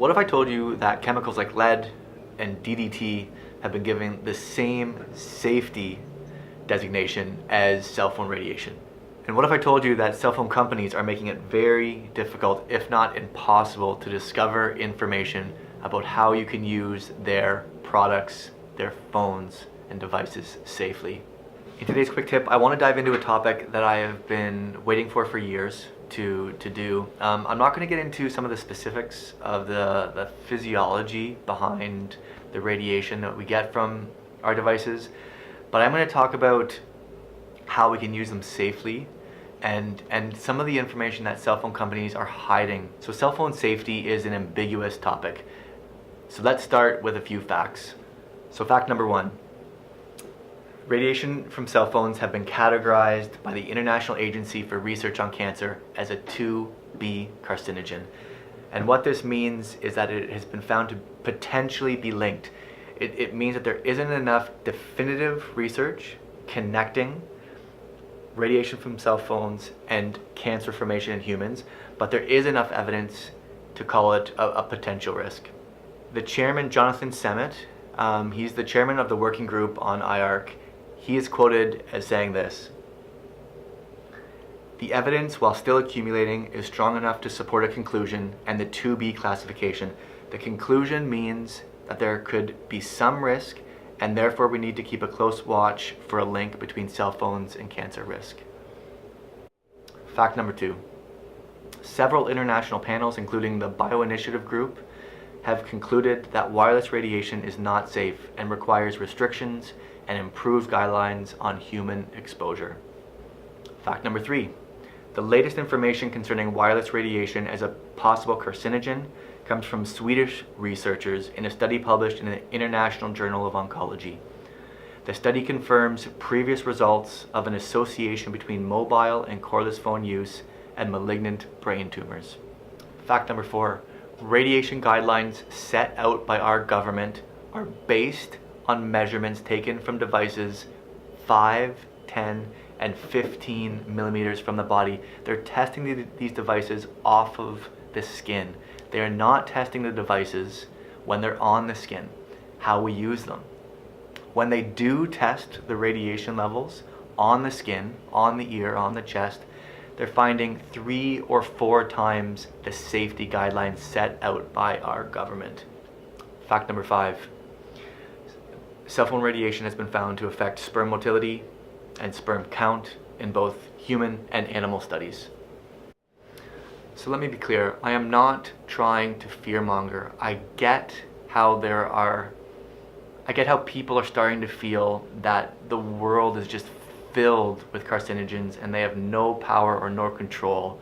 What if I told you that chemicals like lead and DDT have been given the same safety designation as cell phone radiation? And what if I told you that cell phone companies are making it very difficult, if not impossible, to discover information about how you can use their products, their phones, and devices safely? In today's quick tip, I want to dive into a topic that I have been waiting for years to do. I'm not going to get into some of the specifics of the physiology behind the radiation that we get from our devices, but I'm going to talk about how we can use them safely and some of the information that cell phone companies are hiding. So cell phone safety is an ambiguous topic. So let's start with a few facts. So fact number one. Radiation from cell phones have been categorized by the International Agency for Research on Cancer as a 2B carcinogen. And what this means is that it has been found to potentially be linked. It means that there isn't enough definitive research connecting radiation from cell phones and cancer formation in humans, but there is enough evidence to call it a potential risk. The chairman, Jonathan Semmett, he's the chairman of the working group on IARC. He is quoted as saying this: "The evidence, while still accumulating, is strong enough to support a conclusion and the 2B classification. The conclusion means that there could be some risk, and therefore we need to keep a close watch for a link between cell phones and cancer risk." Fact number two. Several international panels, including the Bioinitiative Group, have concluded that wireless radiation is not safe and requires restrictions and improved guidelines on human exposure. Fact number three. The latest information concerning wireless radiation as a possible carcinogen comes from Swedish researchers in a study published in the International Journal of Oncology. The study confirms previous results of an association between mobile and cordless phone use and malignant brain tumors. Fact number four. Radiation guidelines set out by our government are based on measurements taken from devices 5, 10, and 15 millimeters from the body. They're testing these devices off of the skin. They are not testing the devices when they're on the skin, how we use them. When they do test the radiation levels on the skin, on the ear, on the chest, they're finding 3 or 4 times the safety guidelines set out by our government. Fact number 5. Cell phone radiation has been found to affect sperm motility and sperm count in both human and animal studies. So let me be clear, I am not trying to fearmonger. I get how people are starting to feel that the world is just filled with carcinogens and they have no power or no control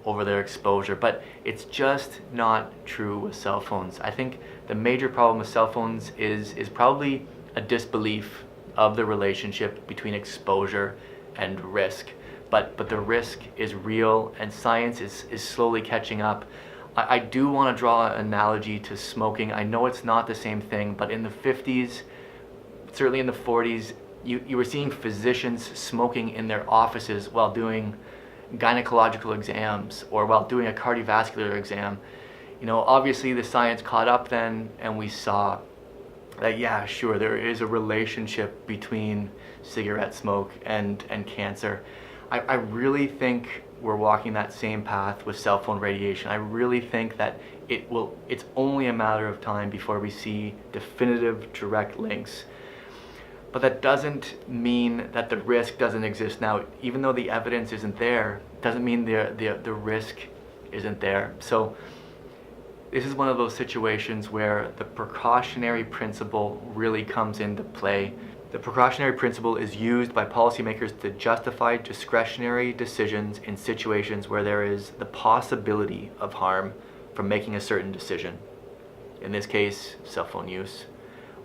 over their exposure, but it's just not true with cell phones. I think the major problem with cell phones is probably a disbelief of the relationship between exposure and risk. But the risk is real and science is slowly catching up. I do want to draw an analogy to smoking. I know it's not the same thing, but in the 50s, certainly in the 40s, you were seeing physicians smoking in their offices while doing gynecological exams or while doing a cardiovascular exam. You know, obviously the science caught up then, and we saw that, yeah, sure, there is a relationship between cigarette smoke and cancer. I really think we're walking that same path with cell phone radiation. I really think that it's only a matter of time before we see definitive direct links. But that doesn't mean that the risk doesn't exist now. Even though the evidence isn't there, doesn't mean the risk isn't there. So this is one of those situations where the precautionary principle really comes into play. The precautionary principle is used by policymakers to justify discretionary decisions in situations where there is the possibility of harm from making a certain decision. In this case, cell phone use,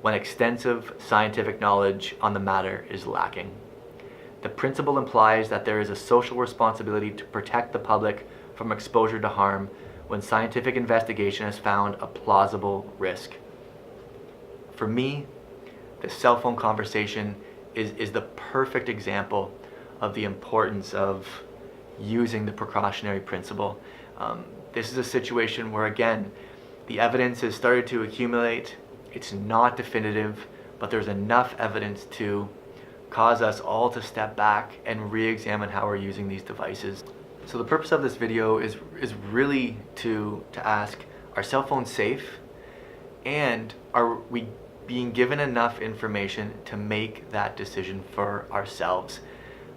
when extensive scientific knowledge on the matter is lacking. The principle implies that there is a social responsibility to protect the public from exposure to harm when scientific investigation has found a plausible risk. For me, the cell phone conversation is the perfect example of the importance of using the precautionary principle. This is a situation where, again, The evidence has started to accumulate. It's not definitive, but there's enough evidence to cause us all to step back and re-examine how we're using these devices. So the purpose of this video is really to ask, are cell phones safe? And are we being given enough information to make that decision for ourselves?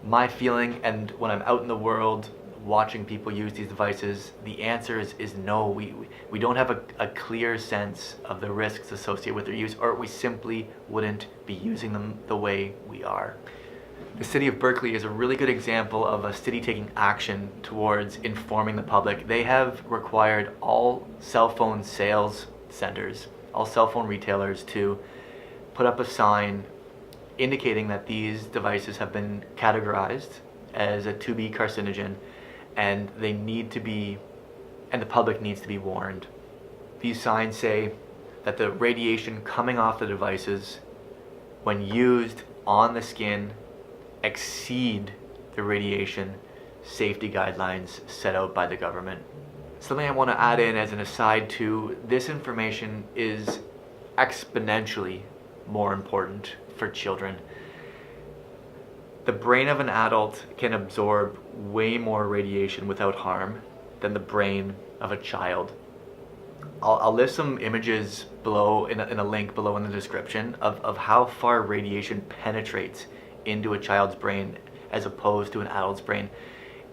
My feeling, and when I'm out in the world watching people use these devices, the answer is no. We don't have a clear sense of the risks associated with their use, or we simply wouldn't be using them the way we are. The city of Berkeley is a really good example of a city taking action towards informing the public. They have required all cell phone sales centers, all cell phone retailers, to put up a sign indicating that these devices have been categorized as a 2B carcinogen, and they need to be, and the public needs to be warned. These signs say that the radiation coming off the devices when used on the skin exceed the radiation safety guidelines set out by the government. Something I want to add in as an aside too, this information is exponentially more important for children. The brain of an adult can absorb way more radiation without harm than the brain of a child. I'll list some images below in a link below in the description of how far radiation penetrates into a child's brain as opposed to an adult's brain.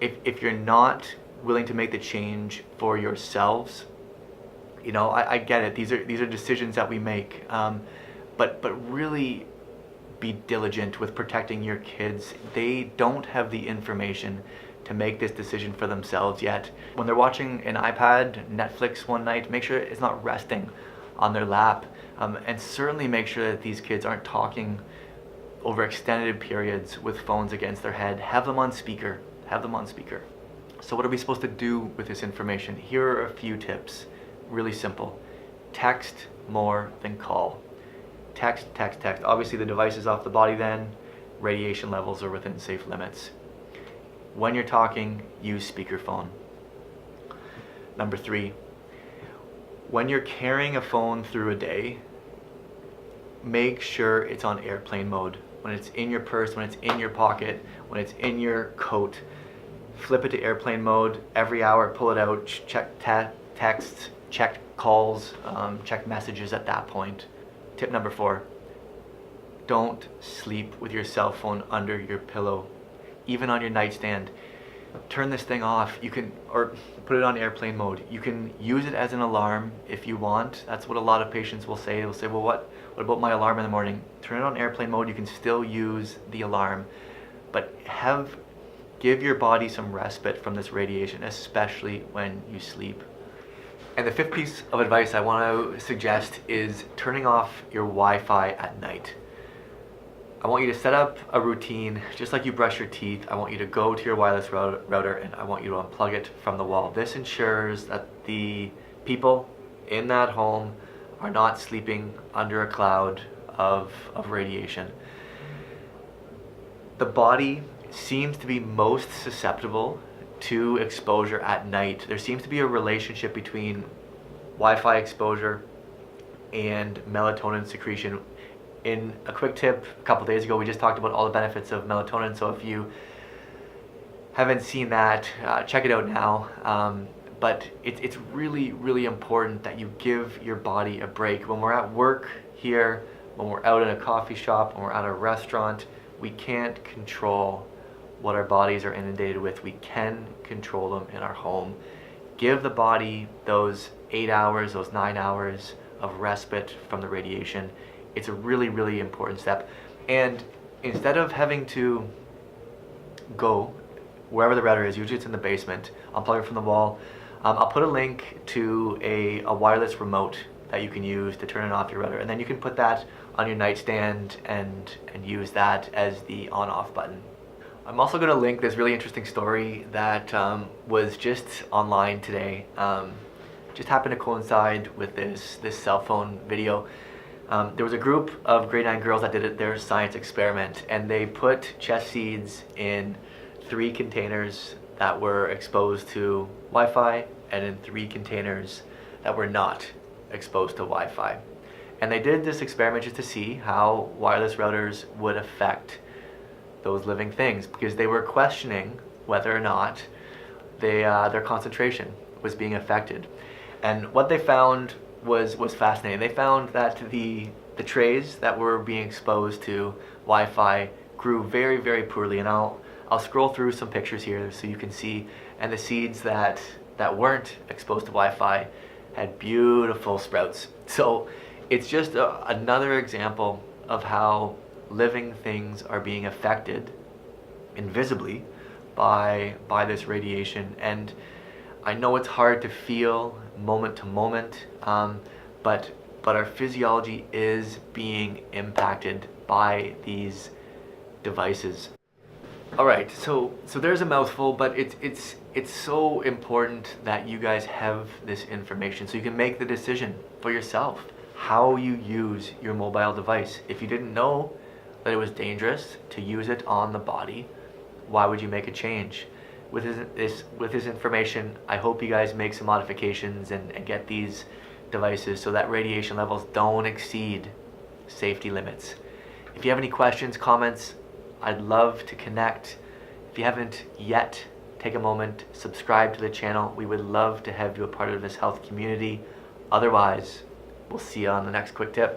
If you're not willing to make the change for yourselves, you know, I get it. These are decisions that we make, but really be diligent with protecting your kids. They don't have the information to make this decision for themselves yet. When they're watching an iPad, Netflix one night, make sure it's not resting on their lap, and certainly make sure that these kids aren't talking over extended periods with phones against their head. Have them on speaker. So what are we supposed to do with this information? Here are a few tips. Really simple. Text more than call. Text. Obviously the device is off the body then. Radiation levels are within safe limits. When you're talking, use speakerphone. Number 3, when you're carrying a phone through a day, make sure it's on airplane mode. When it's in your purse, when it's in your pocket, when it's in your coat, flip it to airplane mode. Every hour, pull it out, check texts, check calls, check messages at that point. Tip number 4, don't sleep with your cell phone under your pillow, even on your nightstand. Turn this thing off. You can, or put it on airplane mode. You can use it as an alarm if you want. That's what a lot of patients will say. They'll say, well, what about my alarm in the morning? Turn it on airplane mode. You can still use the alarm, but give your body some respite from this radiation, especially when you sleep. And the 5th piece of advice I want to suggest is turning off your Wi-Fi at night. I want you to set up a routine, just like you brush your teeth. I want you to go to your wireless router and I want you to unplug it from the wall. This ensures that the people in that home are not sleeping under a cloud of radiation. The body seems to be most susceptible to exposure at night. There seems to be a relationship between Wi-Fi exposure and melatonin secretion. In a quick tip, a couple days ago, we just talked about all the benefits of melatonin. So if you haven't seen that, check it out now. But it's really, really important that you give your body a break. When we're at work here, when we're out in a coffee shop, when we're at a restaurant, we can't control what our bodies are inundated with. We can control them in our home. Give the body those 8 hours, those 9 hours of respite from the radiation. It's a really, really important step. And instead of having to go wherever the router is, usually it's in the basement, unplug it from the wall. I'll put a link to a wireless remote that you can use to turn it off your router, and then you can put that on your nightstand and use that as the on-off button. I'm also going to link this really interesting story that was just online today. Just happened to coincide with this cell phone video. There was a group of grade 9 girls that did their science experiment, and they put chest seeds in 3 containers that were exposed to Wi-Fi and in 3 containers that were not exposed to Wi-Fi. And they did this experiment just to see how wireless routers would affect those living things, because they were questioning whether or not their concentration was being affected. And what they found was fascinating. They found that the trays that were being exposed to Wi-Fi grew very, very poorly. And I'll scroll through some pictures here so you can see. And the seeds that weren't exposed to Wi-Fi had beautiful sprouts. So it's just another example of how living things are being affected invisibly by this radiation. And I know it's hard to feel moment to moment, but our physiology is being impacted by these devices. All right, so there's a mouthful, but it's so important that you guys have this information so you can make the decision for yourself how you use your mobile device. If you didn't know that it was dangerous to use it on the body, why would you make a change? With this information, I hope you guys make some modifications and get these devices so that radiation levels don't exceed safety limits. If you have any questions, comments, I'd love to connect. If you haven't yet, take a moment, subscribe to the channel. We would love to have you a part of this health community. Otherwise, we'll see you on the next quick tip.